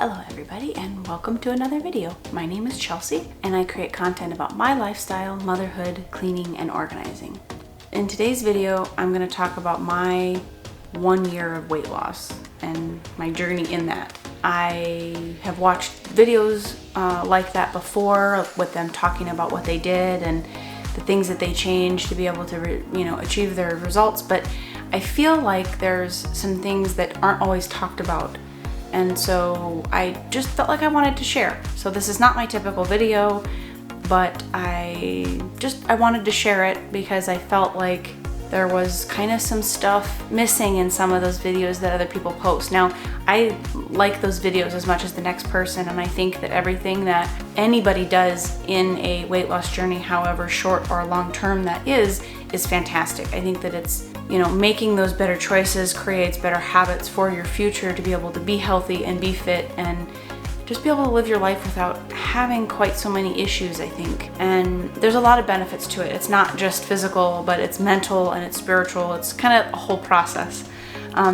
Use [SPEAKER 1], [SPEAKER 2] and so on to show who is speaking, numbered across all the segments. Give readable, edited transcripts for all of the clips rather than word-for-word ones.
[SPEAKER 1] Hello everybody and welcome to another video. My name is Chelsea and I create content about my lifestyle, motherhood, cleaning, and organizing. In today's video, I'm going to talk about my 1 year of weight loss and my journey in that. I have watched videos like that before with them talking about what they did and the things that they changed to be able to achieve their results, but I feel like there's some things that aren't always talked about. And so I just felt like I wanted to share. So this is not my typical video, but I wanted to share it because I felt like there was kind of some stuff missing in some of those videos that other people post. Now, I like those videos as much as the next person, and I think that everything that anybody does in a weight loss journey, however short or long term that is fantastic. I think that it's, making those better choices creates better habits for your future to be able to be healthy and be fit and just be able to live your life without having quite so many issues, I think. And there's a lot of benefits to it. It's not just physical, but it's mental and it's spiritual. It's kind of a whole process.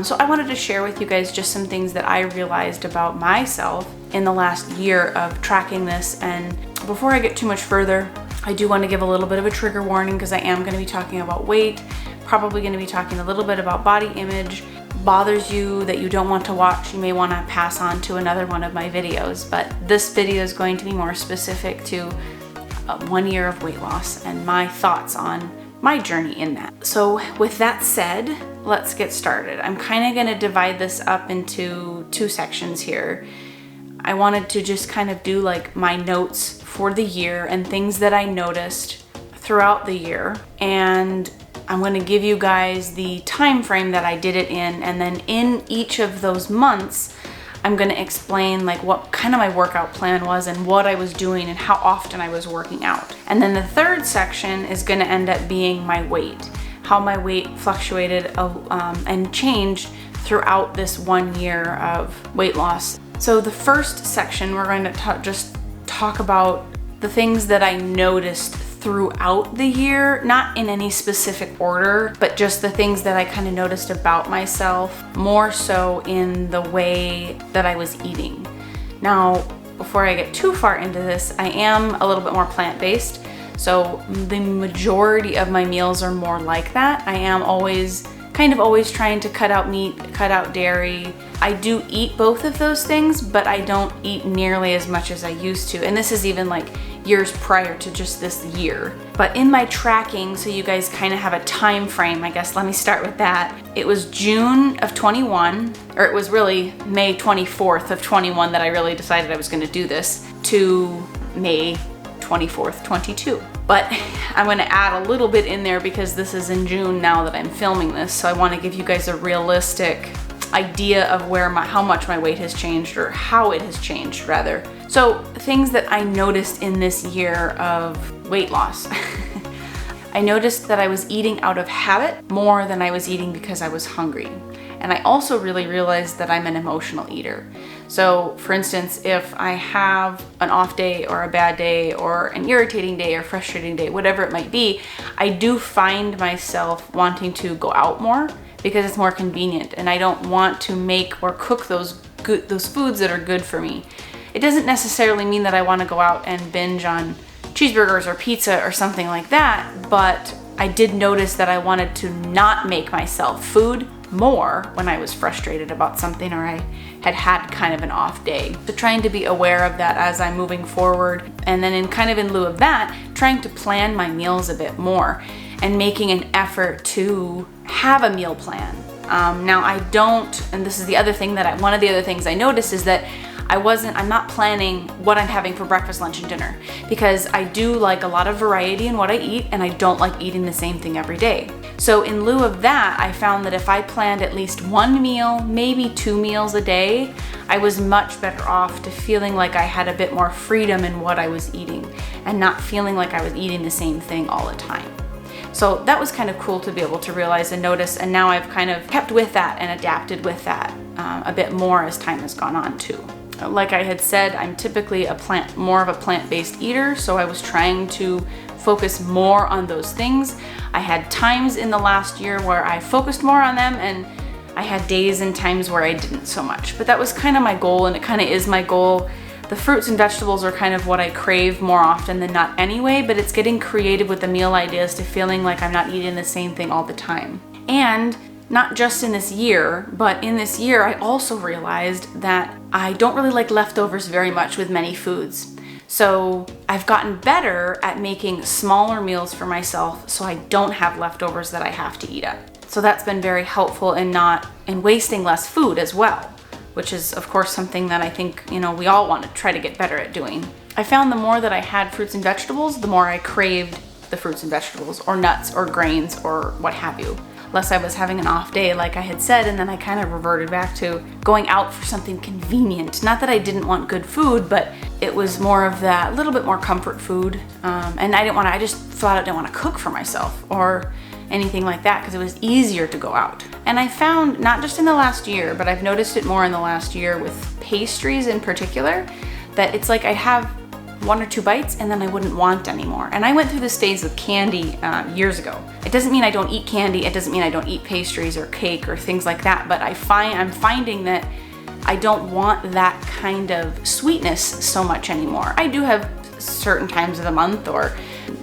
[SPEAKER 1] So I wanted to share with you guys just some things that I realized about myself in the last year of tracking this. And before I get too much further, I do want to give a little bit of a trigger warning because I am going to be talking about weight, probably going to be talking a little bit about body image. Bothers you that you don't want to watch, you may want to pass on to another one of my videos, but this video is going to be more specific to 1 year of weight loss and my thoughts on my journey in that. So with that said, let's get started. I'm kind of going to divide this up into two sections here. I wanted to just kind of do like my notes for the year and things that I noticed throughout the year, and I'm going to give you guys the time frame that I did it in, and then in each of those months I'm going to explain like what kind of my workout plan was and what I was doing and how often I was working out. And then the third section is going to end up being my weight, how my weight fluctuated and changed throughout this 1 year of weight loss. So the first section, we're going to just talk about the things that I noticed throughout the year, not in any specific order, but just the things that I kind of noticed about myself, more so in the way that I was eating. Now, before I get too far into this, I am a little bit more plant-based, so the majority of my meals are more like that. I am always trying to cut out meat, cut out dairy. I do eat both of those things, but I don't eat nearly as much as I used to. And this is even like years prior to just this year. But in my tracking, so you guys kind of have a time frame, I guess, let me start with that. It was June of 21, or it was really May 24th of 21 that I really decided I was going to do this, to May 24th, 22. But I'm going to add a little bit in there because this is in June now that I'm filming this, so I want to give you guys a realistic idea of how much my weight has changed, or how it has changed rather. So things that I noticed in this year of weight loss. I noticed that I was eating out of habit more than I was eating because I was hungry. And I also really realized that I'm an emotional eater. So for instance, if I have an off day or a bad day or an irritating day or frustrating day, whatever it might be, I do find myself wanting to go out more because it's more convenient, and I don't want to make or cook those foods that are good for me. It doesn't necessarily mean that I want to go out and binge on cheeseburgers or pizza or something like that, but I did notice that I wanted to not make myself food more when I was frustrated about something or I had kind of an off day. So trying to be aware of that as I'm moving forward, and then in lieu of that, trying to plan my meals a bit more and making an effort to have a meal plan. Now I don't, and this is the other thing one of the other things I noticed is that I'm not planning what I'm having for breakfast, lunch, and dinner, because I do like a lot of variety in what I eat, and I don't like eating the same thing every day. So in lieu of that, I found that if I planned at least one meal, maybe 2 meals a day, I was much better off to feeling like I had a bit more freedom in what I was eating and not feeling like I was eating the same thing all the time. So that was kind of cool to be able to realize and notice, and now I've kind of kept with that and adapted with that a bit more as time has gone on too. Like I had said, I'm typically more of a plant-based eater, so I was trying to focus more on those things. I had times in the last year where I focused more on them, and I had days and times where I didn't so much, but that was kind of my goal, and it kind of is my goal. The fruits and vegetables are kind of what I crave more often than not anyway, but it's getting creative with the meal ideas to feeling like I'm not eating the same thing all the time. And not just in this year, but in this year I also realized that I don't really like leftovers very much with many foods. So I've gotten better at making smaller meals for myself so I don't have leftovers that I have to eat up. So that's been very helpful in wasting less food as well, which is of course something that I think, we all want to try to get better at doing. I found the more that I had fruits and vegetables, the more I craved the fruits and vegetables or nuts or grains or what have you. Unless I was having an off day, like I had said, and then I kind of reverted back to going out for something convenient. Not that I didn't want good food, but it was more of that little bit more comfort food. And I just thought I didn't want to cook for myself or anything like that because it was easier to go out. And I found, not just in the last year, but I've noticed it more in the last year with pastries in particular, that it's like I have 1 or 2 bites and then I wouldn't want anymore. And I went through this phase with candy years ago. It doesn't mean I don't eat candy, it doesn't mean I don't eat pastries or cake or things like that, but I'm finding that I don't want that kind of sweetness so much anymore. I do have certain times of the month or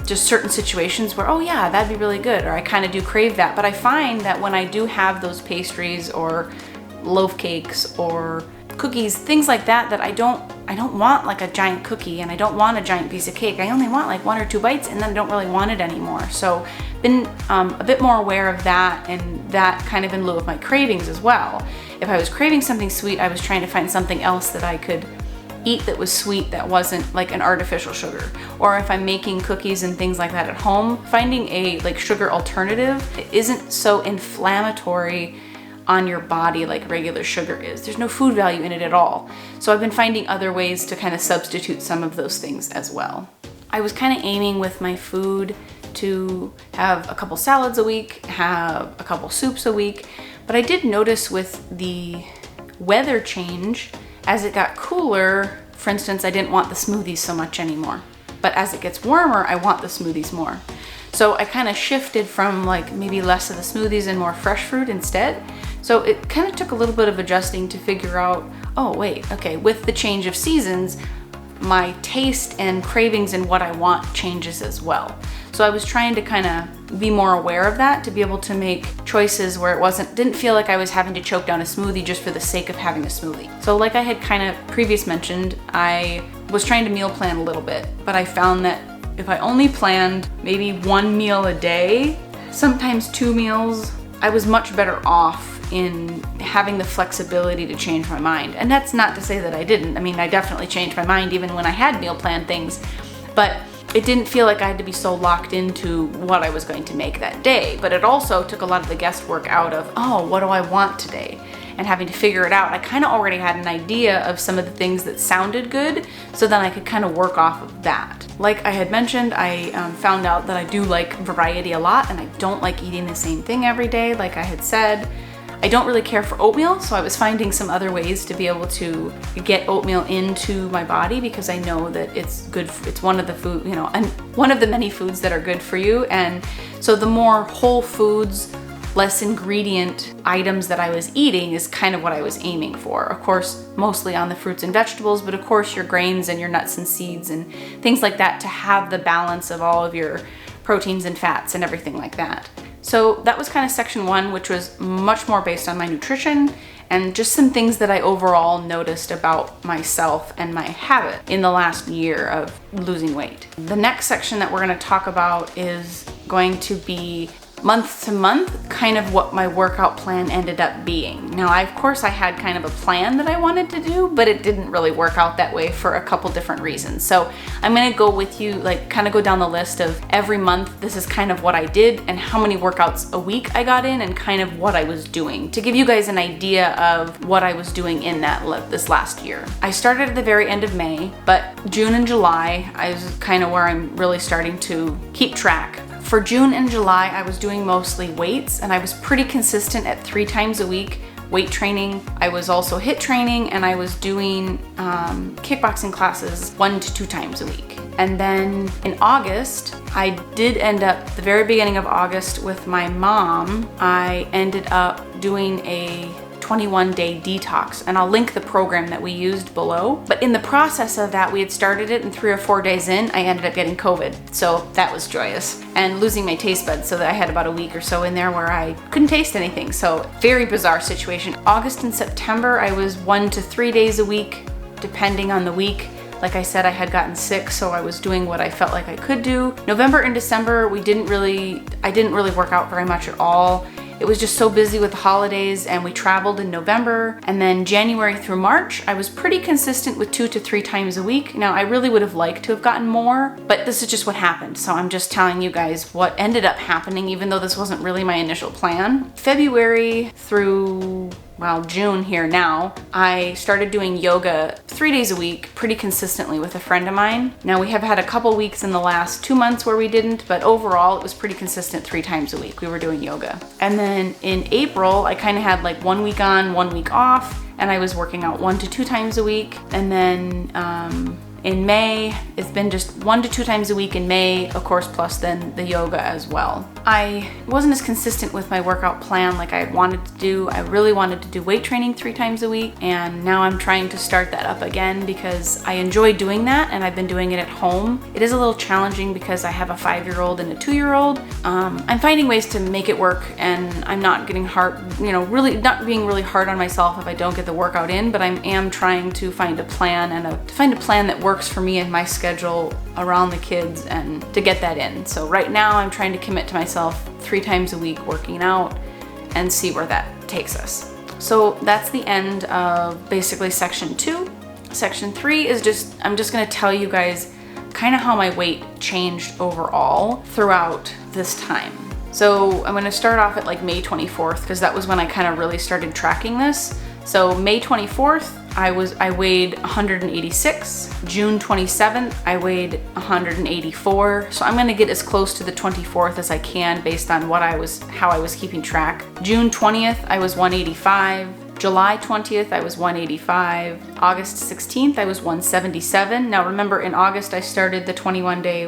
[SPEAKER 1] just certain situations where, oh yeah, that'd be really good, or I kind of do crave that. But I find that when I do have those pastries or loaf cakes or cookies, things like that, that I don't want like a giant cookie and I don't want a giant piece of cake. I only want like 1 or 2 bites and then I don't really want it anymore. So been a bit more aware of that, and that kind of in lieu of my cravings as well. If I was craving something sweet, I was trying to find something else that I could eat that was sweet that wasn't like an artificial sugar. Or if I'm making cookies and things like that at home, finding a like sugar alternative isn't so inflammatory on your body like regular sugar is. There's no food value in it at all. So I've been finding other ways to kind of substitute some of those things as well. I was kind of aiming with my food to have a couple salads a week, have a couple soups a week, but I did notice with the weather change, as it got cooler, for instance, I didn't want the smoothies so much anymore. But as it gets warmer, I want the smoothies more. So I kind of shifted from like maybe less of the smoothies and more fresh fruit instead. So it kind of took a little bit of adjusting to figure out, oh wait, okay, with the change of seasons, my taste and cravings and what I want changes as well. So I was trying to kind of be more aware of that, to be able to make choices where it didn't feel like I was having to choke down a smoothie just for the sake of having a smoothie. So like I had kind of previously mentioned, I was trying to meal plan a little bit, but I found that if I only planned maybe 1 meal a day, sometimes 2 meals, I was much better off in having the flexibility to change my mind. And that's not to say that I didn't. I mean, I definitely changed my mind even when I had meal plan things, but it didn't feel like I had to be so locked into what I was going to make that day. But it also took a lot of the guesswork out of, oh, what do I want today? And having to figure it out. I kind of already had an idea of some of the things that sounded good, so then I could kind of work off of that. Like I had mentioned, I found out that I do like variety a lot, and I don't like eating the same thing every day, like I had said. I don't really care for oatmeal, so I was finding some other ways to be able to get oatmeal into my body, because I know that it's good. It's one of the food, and one of the many foods that are good for you. And so the more whole foods, less ingredient items that I was eating is kind of what I was aiming for. Of course, mostly on the fruits and vegetables, but of course your grains and your nuts and seeds and things like that, to have the balance of all of your proteins and fats and everything like that. So that was kind of section 1, which was much more based on my nutrition and just some things that I overall noticed about myself and my habit in the last year of losing weight. The next section that we're going to talk about is going to be month to month, kind of what my workout plan ended up being. Now, of course I had kind of a plan that I wanted to do, but it didn't really work out that way for a couple different reasons. So I'm gonna go with you, like kind of go down the list of every month, this is kind of what I did and how many workouts a week I got in and kind of what I was doing, to give you guys an idea of what I was doing in this last year. I started at the very end of May, but June and July is kind of where I'm really starting to keep track. For June and July, I was doing mostly weights, and I was pretty consistent at 3 times a week weight training. I was also HIIT training, and I was doing kickboxing classes 1 to 2 times a week. And then in August, I did end up, the very beginning of August with my mom, I ended up doing a 21-day detox, and I'll link the program that we used below. But in the process of that, we had started it, and 3 or 4 days in, I ended up getting COVID. So that was joyous, and losing my taste buds, so that I had about a week or so in there where I couldn't taste anything. So very bizarre situation. August and September, I was 1 to 3 days a week, depending on the week. Like I said, I had gotten sick, so I was doing what I felt like I could do. November and December, I didn't really work out very much at all. It was just so busy with the holidays, and we traveled in November. And then January through March, I was pretty consistent with 2 to 3 times a week. Now, I really would have liked to have gotten more, but this is just what happened. So I'm just telling you guys what ended up happening, even though this wasn't really my initial plan. February through, well, June here now, I started doing yoga 3 days a week pretty consistently with a friend of mine. Now, we have had a couple weeks in the last 2 months where we didn't, but overall it was pretty consistent 3 times a week we were doing yoga. And then in April, I kind of had like 1 week on, 1 week off, and I was working out 1 to 2 times a week. And then in May, it's been just 1 to 2 times a week in May, of course, plus then the yoga as well. I wasn't as consistent with my workout plan like I wanted to do. I really wanted to do weight training 3 times a week, and now I'm trying to start that up again because I enjoy doing that, and I've been doing it at home. It is a little challenging because I have a 5-year-old and a 2-year-old. I'm finding ways to make it work, and I'm not getting really not being really hard on myself if I don't get the workout in, but I am trying to find a plan that works for me and my schedule around the kids and to get that in. So right now I'm trying to commit to myself 3 times a week working out and see where that takes us. So that's the end of basically section 2. Section 3 is I'm just gonna tell you guys kind of how my weight changed overall throughout this time. So I'm gonna start off at like May 24th because that was when I kind of really started tracking this. So May 24th, I weighed 186. June 27th, I weighed 184. So I'm gonna get as close to the 24th as I can based on how I was keeping track. June 20th, I was 185. July 20th, I was 185. August 16th, I was 177. Now remember, in August, I started the 21-day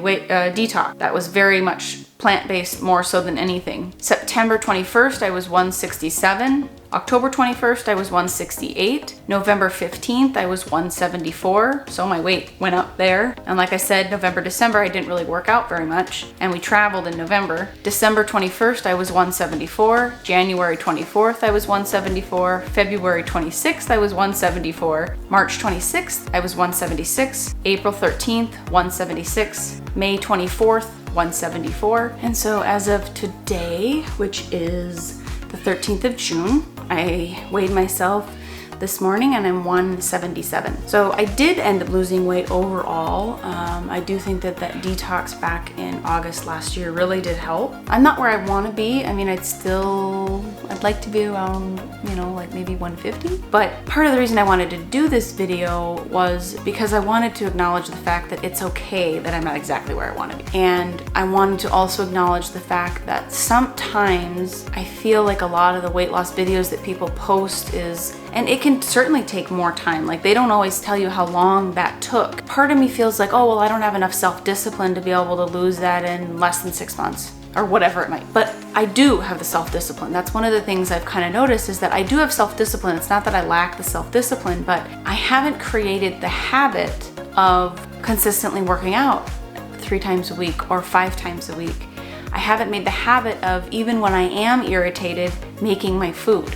[SPEAKER 1] detox. That was very much plant-based more so than anything. September 21st, I was 167. October 21st, I was 168. November 15th, I was 174. So my weight went up there. And like I said, November, December, I didn't really work out very much. And we traveled in November. December 21st, I was 174. January 24th, I was 174. February 26th, I was 174. March 26th, I was 176. April 13th, 176. May 24th, 174. And so as of today, which is the 13th of June, I weighed myself this morning and I'm 177. So I did end up losing weight overall. I do think that detox back in August last year really did help. I'm not where I want to be. I mean, I'd like to be around, like maybe 150. But part of the reason I wanted to do this video was because I wanted to acknowledge the fact that it's okay that I'm not exactly where I want to be. And I wanted to also acknowledge the fact that sometimes I feel like a lot of the weight loss videos that people post and it can certainly take more time. Like, they don't always tell you how long that took. Part of me feels like, oh, well, I don't have enough self-discipline to be able to lose that in less than 6 months or whatever it might. But I do have the self-discipline. That's one of the things I've kind of noticed, is that I do have self-discipline. It's not that I lack the self-discipline, but I haven't created the habit of consistently working out 3 times a week or 5 times a week. I haven't made the habit of, even when I am irritated, making my food.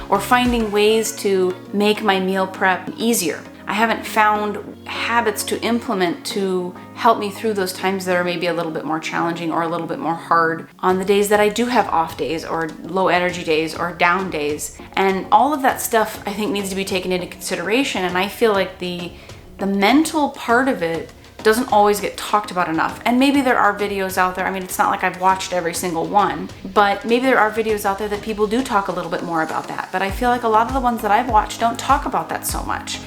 [SPEAKER 1] Or finding ways to make my meal prep easier. I haven't found habits to implement to help me through those times that are maybe a little bit more challenging or a little bit more hard on the days that I do have off days or low energy days or down days. And all of that stuff I think needs to be taken into consideration. And I feel like the mental part of it doesn't always get talked about enough. And maybe there are videos out there, I mean, it's not like I've watched every single one, but maybe there are videos out there that people do talk a little bit more about that. But I feel like a lot of the ones that I've watched don't talk about that so much.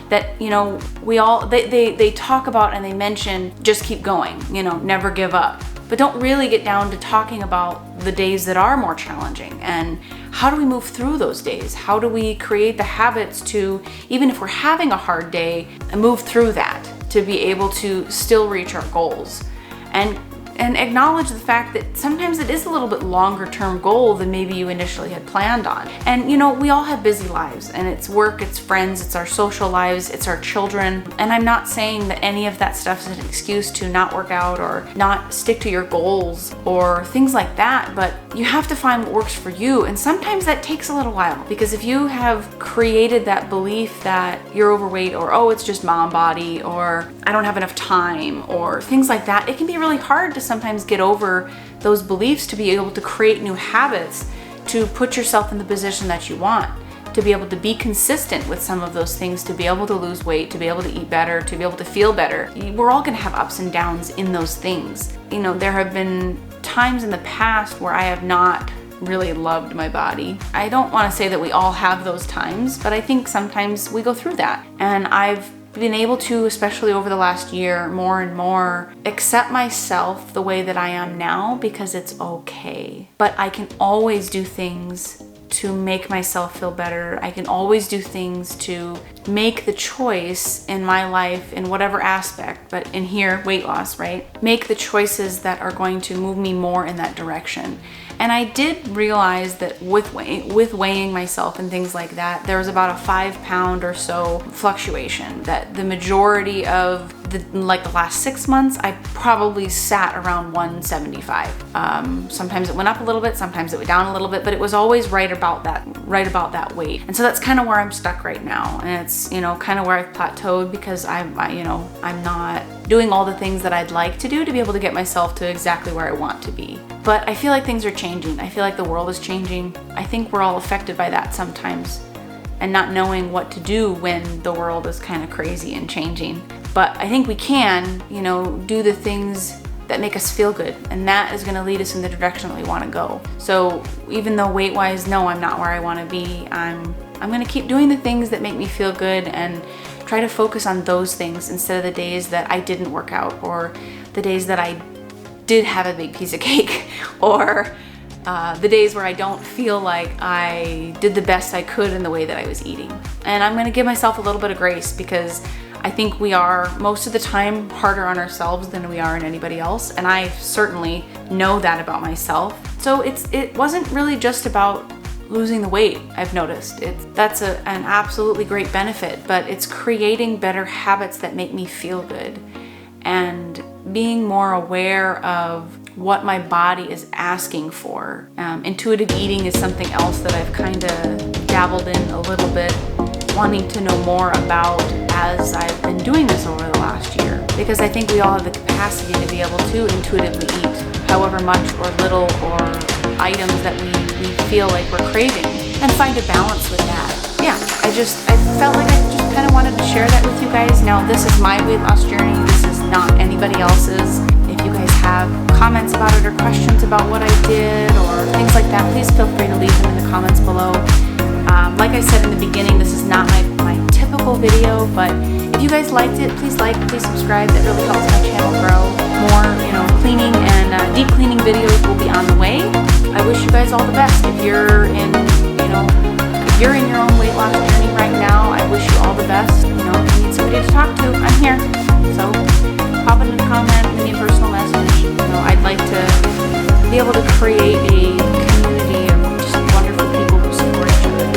[SPEAKER 1] That, they talk about and they mention, just keep going, never give up. but don't really get down to talking about the days that are more challenging and how do we move through those days? How do we create the habits to, even if we're having a hard day, move through that to be able to still reach our goals? And acknowledge the fact that sometimes it is a little bit longer term goal than maybe you initially had planned on. And you know, we all have busy lives, and it's work, it's friends, it's our social lives, it's our children. And I'm not saying that any of that stuff is an excuse to not work out or not stick to your goals or things like that, but you have to find what works for you. And sometimes that takes a little while, because if you have created that belief that you're overweight, or oh, it's just mom body, or I don't have enough time, or things like that, it can be really hard to sometimes get over those beliefs, to be able to create new habits, to put yourself in the position that you want, to be able to be consistent with some of those things, to be able to lose weight, to be able to eat better, to be able to feel better. We're all going to have ups and downs in those things. You know, there have been times in the past where I have not really loved my body. I don't want to say that we all have those times, but I think sometimes we go through that. And I've been able to, especially over the last year, more and more accept myself the way that I am now, because it's okay. But I can always do things to make myself feel better. I can always do things to make the choice in my life, in whatever aspect, but in here, weight loss, right? Make the choices that are going to move me more in that direction. And I did realize that with weighing myself and things like that, there was about a 5 pound or so fluctuation. That the majority of the last 6 months, I probably sat around 175. Sometimes it went up a little bit, sometimes it went down a little bit, but it was always right about that weight. And so that's kind of where I'm stuck right now. And it's, you know, kind of where I've plateaued, because I'm not doing all the things that I'd like to do to be able to get myself to exactly where I want to be. But I feel like things are changing. I feel like the world is changing. I think we're all affected by that sometimes, and not knowing what to do when the world is kind of crazy and changing. But I think we can, you know, do the things that make us feel good, and that is going to lead us in the direction that we want to go. So even though weight-wise, no, I'm not where I want to be, I'm going to keep doing the things that make me feel good and try to focus on those things instead of the days that I didn't work out, or the days that I did have a big piece of cake, or the days where I don't feel like I did the best I could in the way that I was eating. And I'm going to give myself a little bit of grace, because I think we are most of the time harder on ourselves than we are on anybody else, and I certainly know that about myself. So it wasn't really just about losing the weight. I've noticed that's an absolutely great benefit, but it's creating better habits that make me feel good, and being more aware of what my body is asking for. Intuitive eating is something else that I've kind of dabbled in a little bit, wanting to know more about as I've been doing this over the last year, because I think we all have the capacity to be able to intuitively eat however much or little, or items that we feel like we're craving, and find a balance with that. Yeah, I felt like I just kind of wanted to share that with you guys. Now, this is my weight loss journey. This is not anybody else's. If you guys have comments about it or questions about what I did or things like that, please feel free to leave them in the comments below. Like I said in the beginning, this is not my typical video, but if you guys liked it, please subscribe. That really helps my channel grow. More, cleaning and deep cleaning videos will be on the way. I wish you guys all the best. If you're in your own weight loss journey right now, I wish you all the best. If you need somebody to talk to, I'm here. So pop it in a comment, leave me a personal message. I'd like to be able to create a community of just wonderful people who support each other.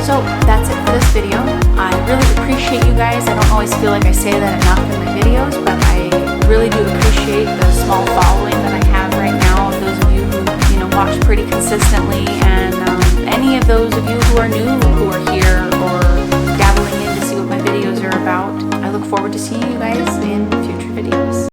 [SPEAKER 1] So that's it for this video. I really appreciate you guys. I don't always feel like I say that enough in my videos, but I really do appreciate the small following that I have right now, of those of you who watch pretty consistently, and any of those of you who are new